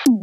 Hai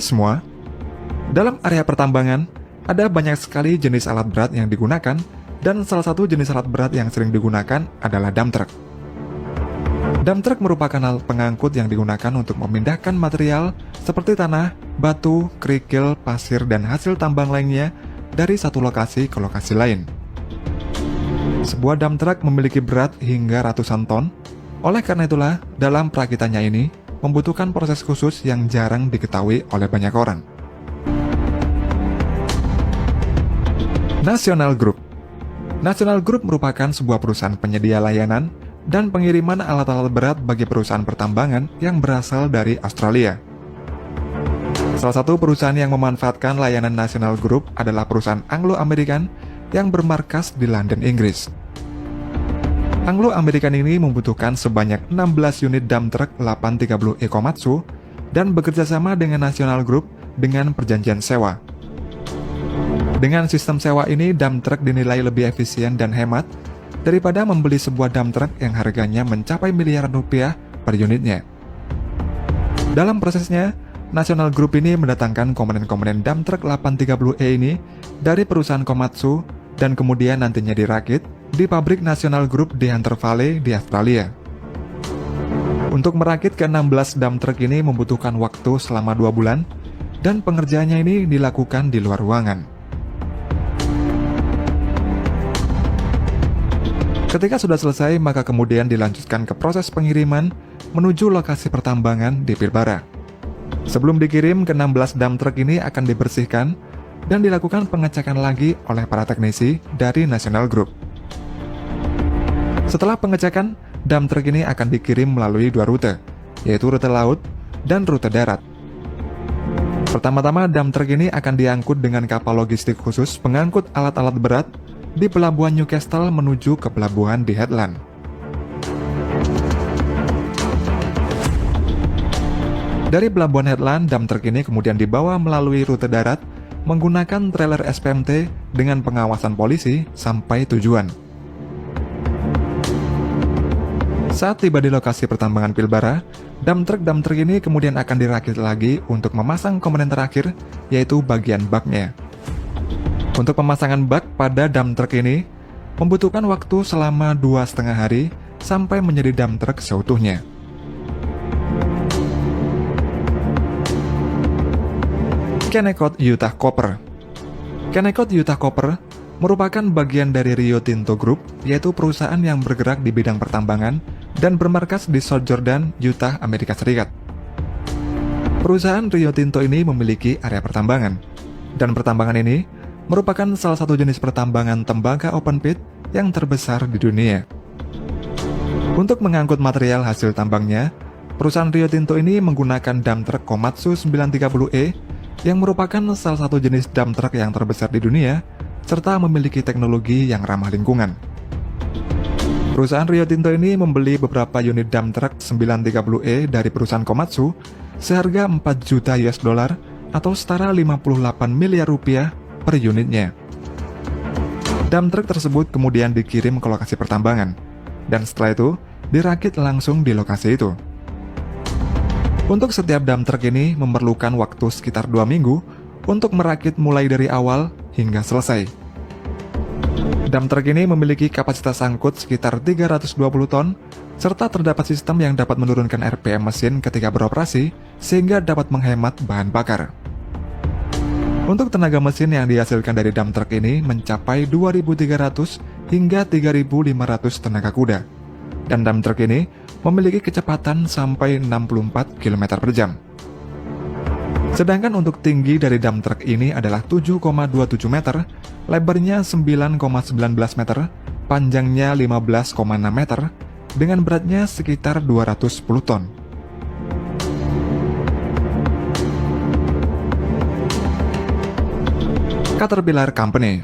semua, dalam area pertambangan, ada banyak sekali jenis alat berat yang digunakan, dan salah satu jenis alat berat yang sering digunakan adalah dump truck. Dump truck merupakan alat pengangkut yang digunakan untuk memindahkan material seperti tanah, batu, kerikil, pasir, dan hasil tambang lainnya dari satu lokasi ke lokasi lain. Sebuah dump truck memiliki berat hingga ratusan ton, oleh karena itulah dalam perakitannya ini membutuhkan proses khusus yang jarang diketahui oleh banyak orang. National Group. National Group merupakan sebuah perusahaan penyedia layanan dan pengiriman alat-alat berat bagi perusahaan pertambangan yang berasal dari Australia. Salah satu perusahaan yang memanfaatkan layanan National Group adalah perusahaan Anglo-American yang bermarkas di London, Inggris. Anglo-American ini membutuhkan sebanyak 16 unit dump truck 830E Komatsu dan bekerja sama dengan National Group dengan perjanjian sewa. Dengan sistem sewa ini, dump truck dinilai lebih efisien dan hemat daripada membeli sebuah dump truck yang harganya mencapai miliaran rupiah per unitnya. Dalam prosesnya, National Group ini mendatangkan komponen-komponen dump truck 830E ini dari perusahaan Komatsu dan kemudian nantinya dirakit di pabrik National Group di Hunter Valley di Australia. Untuk merakit ke-16 dump truck ini membutuhkan waktu selama 2 bulan dan pengerjaannya ini dilakukan di luar ruangan. Ketika sudah selesai, maka kemudian dilanjutkan ke proses pengiriman menuju lokasi pertambangan di Pilbara. Sebelum dikirim, ke-16 dump truck ini akan dibersihkan dan dilakukan pengecekan lagi oleh para teknisi dari National Group. Setelah pengecekan, dump truck ini akan dikirim melalui 2 rute, yaitu rute laut dan rute darat. Pertama-tama, dump truck ini akan diangkut dengan kapal logistik khusus pengangkut alat-alat berat di pelabuhan Newcastle menuju ke pelabuhan di Headland. Dari pelabuhan Headland, dump truck ini kemudian dibawa melalui rute darat menggunakan trailer SPMT dengan pengawasan polisi sampai tujuan. Saat tiba di lokasi pertambangan Pilbara, dump truck ini kemudian akan dirakit lagi untuk memasang komponen terakhir, yaitu bagian baknya. Untuk pemasangan bak pada dump truck ini membutuhkan waktu selama 2,5 hari sampai menjadi dump truck seutuhnya. Kennecott Utah Copper. Kennecott Utah Copper merupakan bagian dari Rio Tinto Group, yaitu perusahaan yang bergerak di bidang pertambangan dan bermarkas di South Jordan, Utah, Amerika Serikat. Perusahaan Rio Tinto ini memiliki area pertambangan, dan pertambangan ini merupakan salah satu jenis pertambangan tembaga open pit yang terbesar di dunia. Untuk mengangkut material hasil tambangnya, perusahaan Rio Tinto ini menggunakan dump truck Komatsu 930E yang merupakan salah satu jenis dump truck yang terbesar di dunia, serta memiliki teknologi yang ramah lingkungan. Perusahaan Rio Tinto ini membeli beberapa unit dump truck 930E dari perusahaan Komatsu seharga 4 juta US dollar atau setara 58 miliar rupiah per unitnya. Dump truck tersebut kemudian dikirim ke lokasi pertambangan, dan setelah itu dirakit langsung di lokasi itu. Untuk setiap dump truck ini memerlukan waktu sekitar 2 minggu untuk merakit mulai dari awal hingga selesai. Dump truck ini memiliki kapasitas angkut sekitar 320 ton, serta terdapat sistem yang dapat menurunkan RPM mesin ketika beroperasi, sehingga dapat menghemat bahan bakar. Untuk tenaga mesin yang dihasilkan dari dump truck ini mencapai 2.300 hingga 3.500 tenaga kuda, dan dump truck ini memiliki kecepatan sampai 64 km per jam. Sedangkan untuk tinggi dari dump truck ini adalah 7,27 meter, lebarnya 9,19 meter, panjangnya 15,6 meter, dengan beratnya sekitar 210 ton. Caterpillar Company.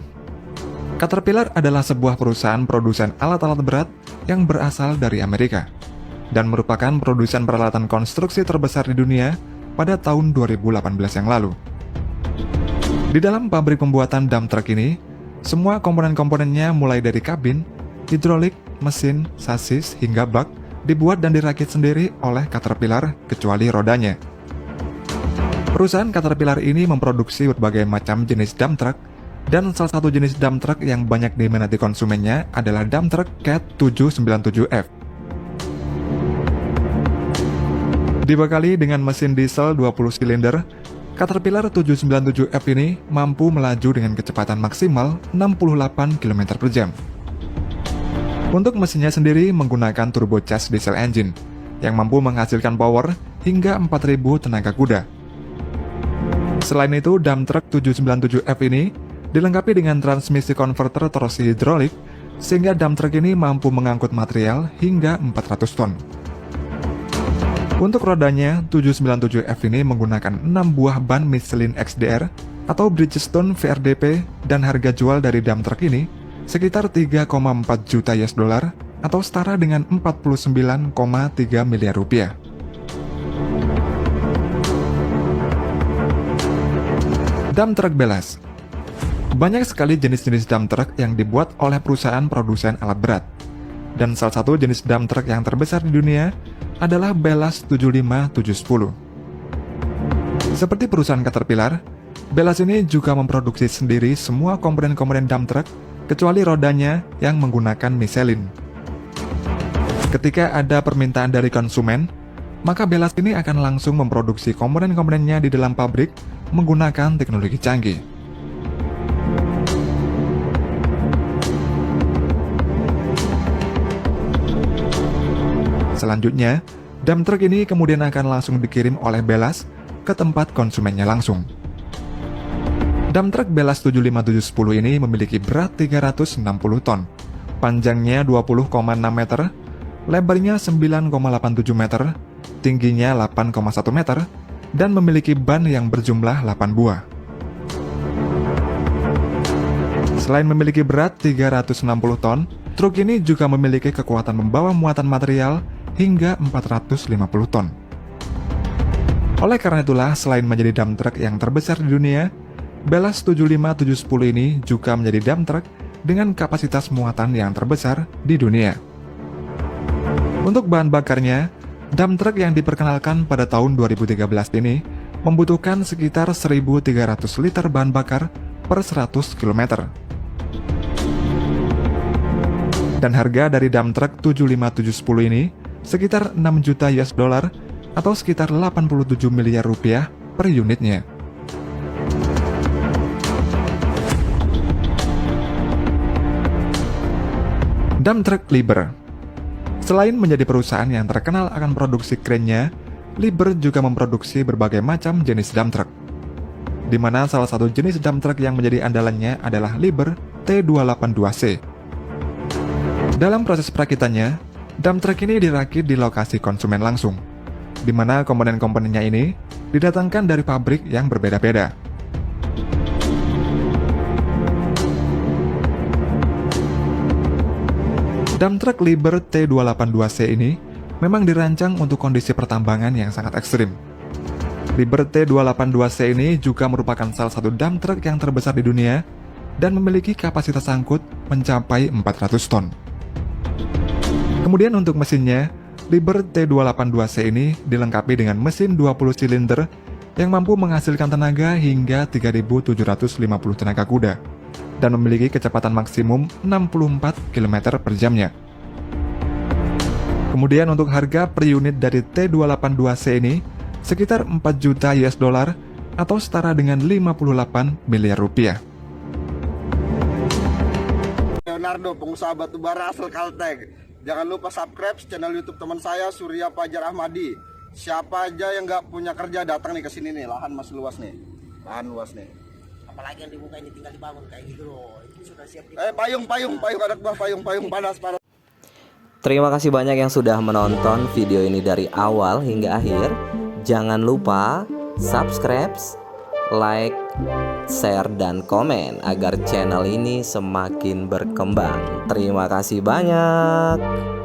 Caterpillar adalah sebuah perusahaan produsen alat-alat berat yang berasal dari Amerika dan merupakan produsen peralatan konstruksi terbesar di dunia pada tahun 2018 yang lalu. Di dalam pabrik pembuatan dump truck ini, semua komponen-komponennya mulai dari kabin, hidrolik, mesin, sasis, hingga bak dibuat dan dirakit sendiri oleh Caterpillar kecuali rodanya. Perusahaan Caterpillar ini memproduksi berbagai macam jenis dump truck, dan salah satu jenis dump truck yang banyak diminati konsumennya adalah dump truck CAT 797F. Dibekali dengan mesin diesel 20 silinder, Caterpillar 797F ini mampu melaju dengan kecepatan maksimal 68 km per jam. Untuk mesinnya sendiri menggunakan turbocharged diesel engine yang mampu menghasilkan power hingga 4.000 tenaga kuda. Selain itu, dump truck 797F ini dilengkapi dengan transmisi konverter torsi hidrolik sehingga dump truck ini mampu mengangkut material hingga 400 ton. Untuk rodanya, 797F ini menggunakan 6 buah ban Michelin XDR atau Bridgestone VRDP dan harga jual dari dump truck ini sekitar 3,4 juta US dollar atau setara dengan 49,3 miliar rupiah. Dump truck Belas. Banyak sekali jenis-jenis dump truck yang dibuat oleh perusahaan produsen alat berat. Dan salah satu jenis dump truck yang terbesar di dunia adalah Belas 75710. Seperti perusahaan Caterpillar, Belas ini juga memproduksi sendiri semua komponen-komponen dump truck kecuali rodanya yang menggunakan Michelin. Ketika ada permintaan dari konsumen, maka Belas ini akan langsung memproduksi komponen-komponennya di dalam pabrik menggunakan teknologi canggih. Selanjutnya, dump truck ini kemudian akan langsung dikirim oleh Belas ke tempat konsumennya langsung. Dump truck Belas 75710 ini memiliki berat 360 ton, panjangnya 20,6 meter, lebarnya 9,87 meter, tingginya 8,1 meter, dan memiliki ban yang berjumlah 8 buah. Selain memiliki berat 360 ton, truk ini juga memiliki kekuatan membawa muatan material hingga 450 ton. Oleh karena itulah, selain menjadi dump truck yang terbesar di dunia, Belas 75710 ini juga menjadi dump truck dengan kapasitas muatan yang terbesar di dunia. Untuk bahan bakarnya, dump truck yang diperkenalkan pada tahun 2013 ini membutuhkan sekitar 1.300 liter bahan bakar per 100 km. Dan harga dari dump truck 75710 ini sekitar 6 juta US dollar atau sekitar 87 miliar rupiah per unitnya. Dump truck Liebherr. Selain menjadi perusahaan yang terkenal akan produksi krennya, Liebherr juga memproduksi berbagai macam jenis dump truck, di mana salah satu jenis dump truck yang menjadi andalannya adalah Liebherr T282C. Dalam proses perakitannya, dump truck ini dirakit di lokasi konsumen langsung, di mana komponen-komponennya ini didatangkan dari pabrik yang berbeda-beda. Dump truck Liebherr T282C ini memang dirancang untuk kondisi pertambangan yang sangat ekstrim. Liebherr T282C ini juga merupakan salah satu dump truck yang terbesar di dunia dan memiliki kapasitas angkut mencapai 400 ton. Kemudian untuk mesinnya, Liebherr T282C ini dilengkapi dengan mesin 20 silinder yang mampu menghasilkan tenaga hingga 3.750 tenaga kuda dan memiliki kecepatan maksimum 64 km per jamnya. Kemudian untuk harga per unit dari T282C ini sekitar 4 juta US dollar atau setara dengan 58 miliar rupiah. Leonardo, pengusaha batubara asal Kalteng. Jangan lupa subscribe channel YouTube teman saya Surya Fajar Ahmadi. Siapa aja yang nggak punya kerja datang nih ke sini nih, lahan masih luas nih. Lahan luas nih. Apalagi yang dibuka ini tinggal dibangun kayak gitu loh. Itu sudah siap. Payung anak buah, payung panas. Terima kasih banyak yang sudah menonton video ini dari awal hingga akhir. Jangan lupa subscribe, like, share, dan komen agar channel ini semakin berkembang. Terima kasih banyak.